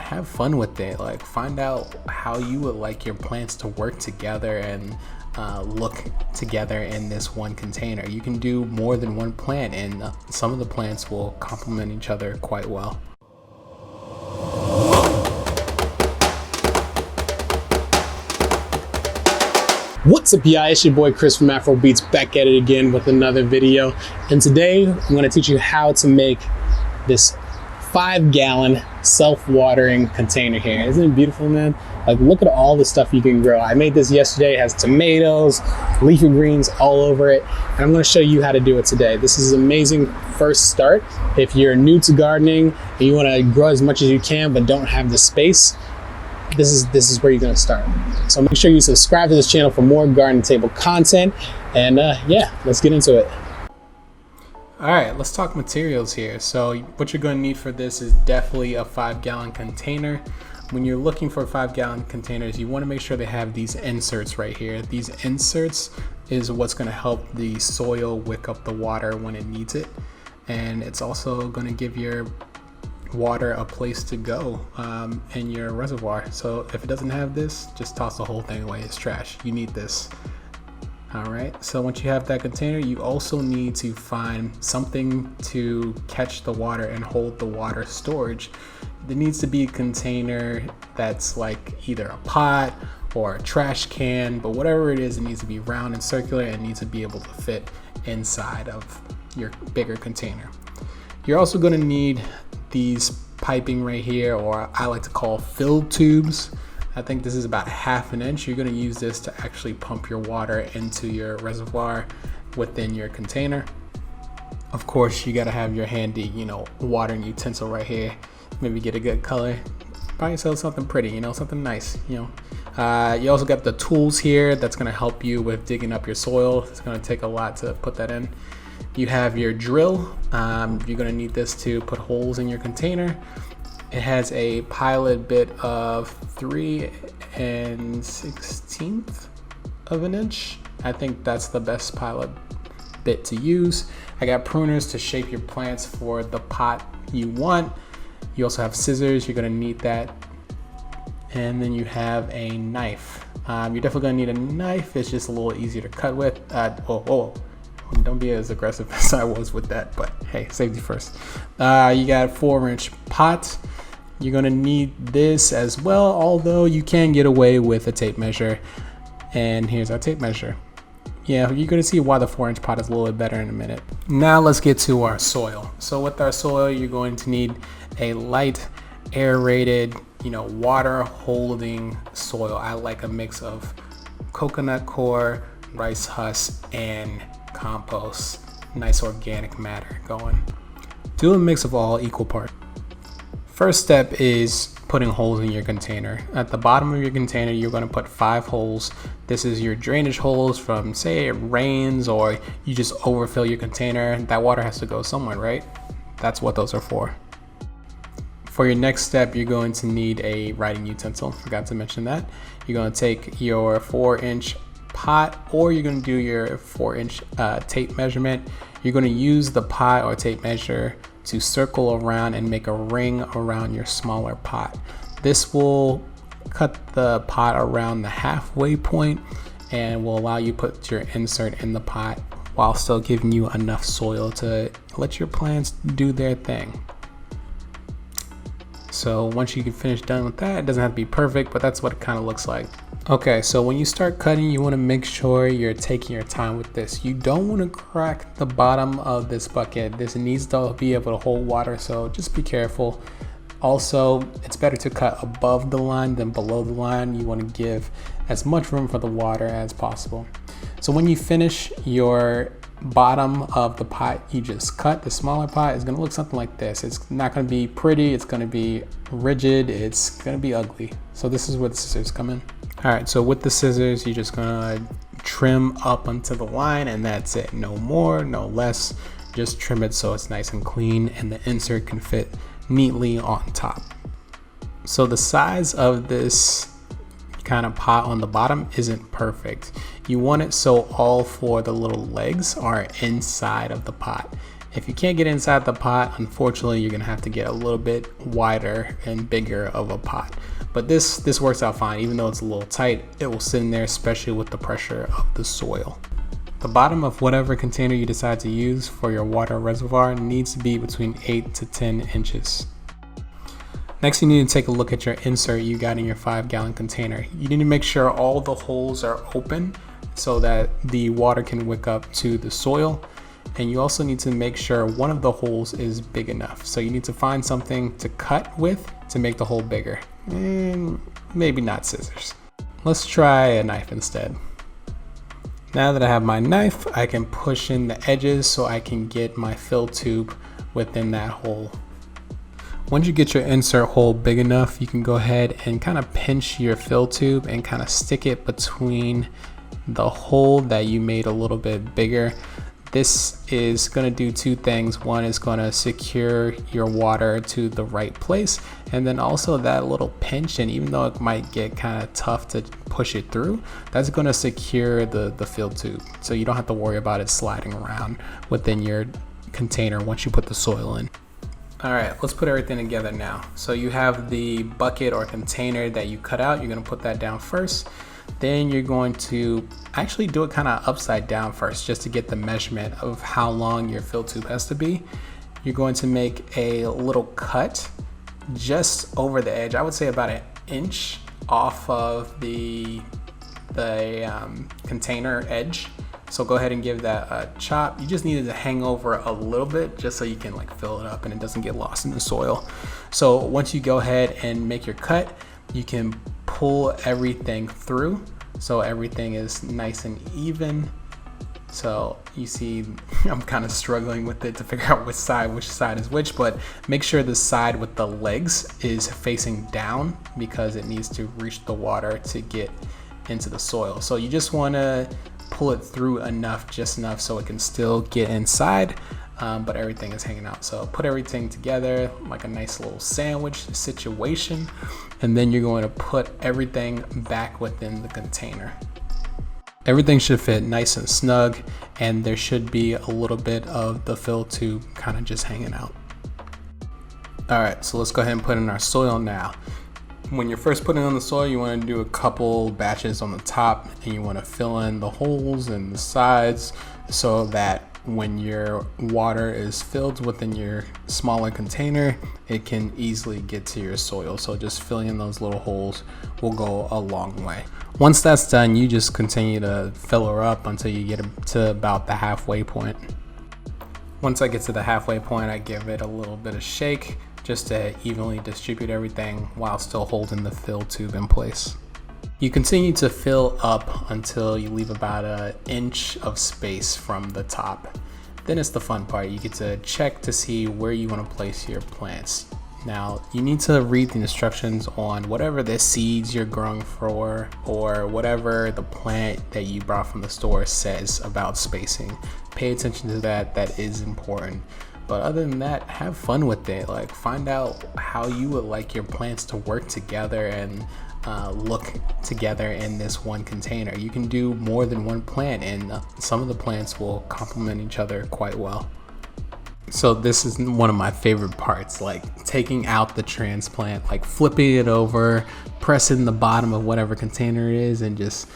have fun with it. Like, find out how you would like your plants to work together and look together in this one container. You can do more than one plant, and some of the plants will complement each other quite well. What's up, y'all? It's your boy Chris from Afro Beets, back at it again with another video. And today I'm going to teach you how to make this 5-gallon self-watering container here. Isn't it beautiful, man? Like, look at all the stuff you can grow. I made this yesterday. It has tomatoes, leafy greens all over it, and I'm going to show you how to do it today. This is an amazing first start. If you're new to gardening and you want to grow as much as you can but don't have the space, this is where you're going to start. So make sure you subscribe to this channel for more garden table content, and yeah, let's get into it. All right, let's talk materials here. So what you're going to need for this is definitely a 5-gallon container. When you're looking for 5-gallon containers, you want to make sure they have these inserts right here. These inserts is what's going to help the soil wick up the water when it needs it, and it's also going to give your water a place to go in your reservoir. So if it doesn't have this, just toss the whole thing away. It's trash. You need this. All right, so once you have that container, you also need to find something to catch the water and hold the water storage. There needs to be a container that's like either a pot or a trash can, but whatever it is, it needs to be round and circular and needs to be able to fit inside of your bigger container. You're also going to need these piping right here, or I like to call fill tubes. I think this is about 1/2 inch. You're going to use this to actually pump your water into your reservoir within your container. Of course, you got to have your handy, watering utensil right here. Maybe get a good color. Buy yourself something pretty, something nice, You also got the tools here that's going to help you with digging up your soil. It's going to take a lot to put that in. You have your drill. You're going to need this to put holes in your container. It has a pilot bit of 3 1/16 of an inch. I think that's the best pilot bit to use. I got pruners to shape your plants for the pot you want. You also have scissors. You're going to need that. And then you have a knife. You're definitely going to need a knife. It's just a little easier to cut with. Don't be as aggressive as I was with that, but hey, safety first. You got a 4-inch pot. You're gonna need this as well, although you can get away with a tape measure. And here's our tape measure. Yeah, you're gonna see why the 4-inch pot is a little bit better in a minute. Now let's get to our soil. So with our soil, you're going to need a light aerated, water holding soil. I like a mix of coconut coir, rice husk, and compost. Nice organic matter going. Do a mix of all equal parts. First step is putting holes in your container. At the bottom of your container, you're going to put 5 holes. This is your drainage holes from, say, it rains or you just overfill your container. That water has to go somewhere, right? That's what those are for. For your next step, you're going to need a writing utensil. Forgot to mention that. You're going to take your 4-inch pot, or you're going to do your 4-inch tape measurement. You're going to use the pot or tape measure to circle around and make a ring around your smaller pot. This will cut the pot around the halfway point and will allow you to put your insert in the pot while still giving you enough soil to let your plants do their thing. So once you get finished done with that, it doesn't have to be perfect, but that's what it kind of looks like. Okay, so when you start cutting, you want to make sure you're taking your time with this. You don't want to crack the bottom of this bucket. This needs to be able to hold water, so just be careful. Also, it's better to cut above the line than below the line. You want to give as much room for the water as possible. So when you finish your bottom of the pot you just cut, the smaller pot is going to look something like this. It's not going to be pretty, it's going to be rigid, it's going to be ugly. So this is where the scissors come in. All right, so with the scissors, you're just going to trim up onto the line, and that's it. No more, no less. Just trim it so it's nice and clean and the insert can fit neatly on top. So the size of this kind of pot on the bottom isn't perfect. You want it so all 4 of the little legs are inside of the pot. If you can't get inside the pot, unfortunately, you're gonna have to get a little bit wider and bigger of a pot. But this works out fine. Even though it's a little tight, it will sit in there, especially with the pressure of the soil. The bottom of whatever container you decide to use for your water reservoir needs to be between 8 to 10 inches. Next, you need to take a look at your insert you got in your 5-gallon container. You need to make sure all the holes are open so that the water can wick up to the soil. And you also need to make sure one of the holes is big enough. So you need to find something to cut with to make the hole bigger. And maybe not scissors. Let's try a knife instead. Now that I have my knife, I can push in the edges so I can get my fill tube within that hole. Once you get your insert hole big enough, you can go ahead and kind of pinch your fill tube and kind of stick it between the hole that you made a little bit bigger. This is going to do two things. One is going to secure your water to the right place, and then also that little pinch, and even though it might get kind of tough to push it through, that's going to secure the fill tube, so you don't have to worry about it sliding around within your container once you put the soil in. All right, let's put everything together now. So you have the bucket or container that you cut out. You're going to put that down first. Then you're going to actually do it kind of upside down first, just to get the measurement of how long your fill tube has to be. You're going to make a little cut just over the edge. I would say about 1 inch off of the container edge. So go ahead and give that a chop. You just need it to hang over a little bit just so you can like fill it up and it doesn't get lost in the soil. So once you go ahead and make your cut, you can pull everything through so everything is nice and even. So you see I'm kind of struggling with it to figure out which side is which, but make sure the side with the legs is facing down because it needs to reach the water to get into the soil. So you just want to pull it through just enough so it can still get inside, but everything is hanging out. So put everything together like a nice little sandwich situation, and then you're going to put everything back within the container. Everything should fit nice and snug, and there should be a little bit of the fill tube kind of just hanging out. All right, so let's go ahead and put in our soil now. When you're first putting on the soil, you want to do a couple batches on the top, and you want to fill in the holes and the sides so that when your water is filled within your smaller container, it can easily get to your soil. So just filling in those little holes will go a long way. Once that's done, you just continue to fill her up until you get to about the halfway point. Once I get to the halfway point, I give it a little bit of shake just to evenly distribute everything while still holding the fill tube in place. You continue to fill up until you leave about 1 inch of space from the top. Then it's the fun part. You get to check to see where you want to place your plants. Now, you need to read the instructions on whatever the seeds you're growing for, or whatever the plant that you brought from the store says about spacing. Pay attention to that. That is important. But other than that, have fun with it. Like, find out how you would like your plants to work together and look together in this one container. You can do more than one plant, and some of the plants will complement each other quite well. So this is one of my favorite parts, like taking out the transplant, like flipping it over, pressing the bottom of whatever container it is, and just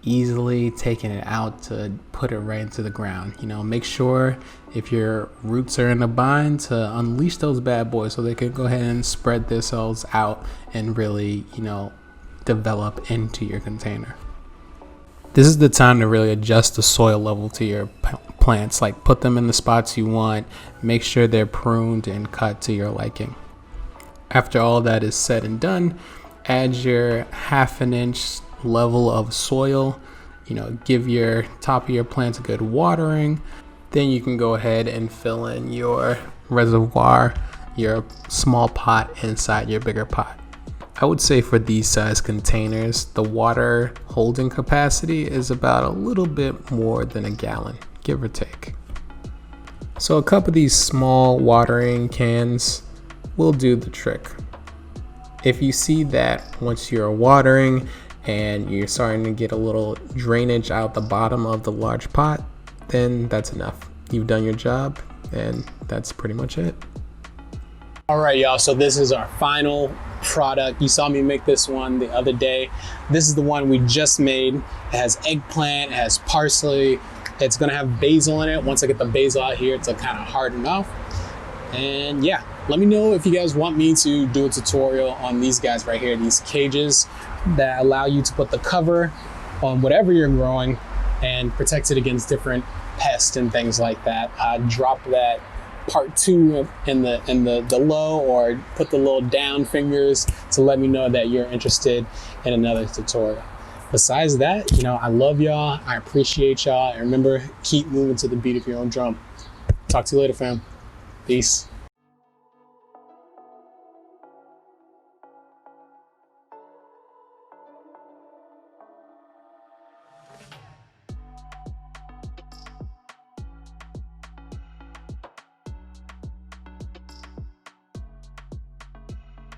easily taking it out to put it right into the ground. You know, make sure if your roots are in a bind to unleash those bad boys so they can go ahead and spread themselves out and really, you know, develop into your container. This is the time to really adjust the soil level to your plants, like put them in the spots you want, make sure they're pruned and cut to your liking. After all that is said and done, add your 1/2 inch level of soil, you know, give your top of your plants a good watering. Then you can go ahead and fill in your reservoir, your small pot inside your bigger pot. I would say for these size containers, the water holding capacity is about a little bit more than 1 gallon, give or take. So a couple of these small watering cans will do the trick. If you see that once you're watering and you're starting to get a little drainage out the bottom of the large pot, then that's enough. You've done your job. And that's pretty much it. All right, y'all, so this is our final product. You saw me make this one the other day. This is the one we just made. It has eggplant, it has parsley. It's gonna have basil in it. Once I get the basil out here, it's kind of harden off. And yeah, let me know if you guys want me to do a tutorial on these guys right here, these cages that allow you to put the cover on whatever you're growing and protect it against different pests and things like that. Drop that part 2 in the low, or put the little down fingers to let me know that you're interested in another tutorial. Besides that, you know, I love y'all, I appreciate y'all, and remember, keep moving to the beat of your own drum. Talk to you later, fam. Peace.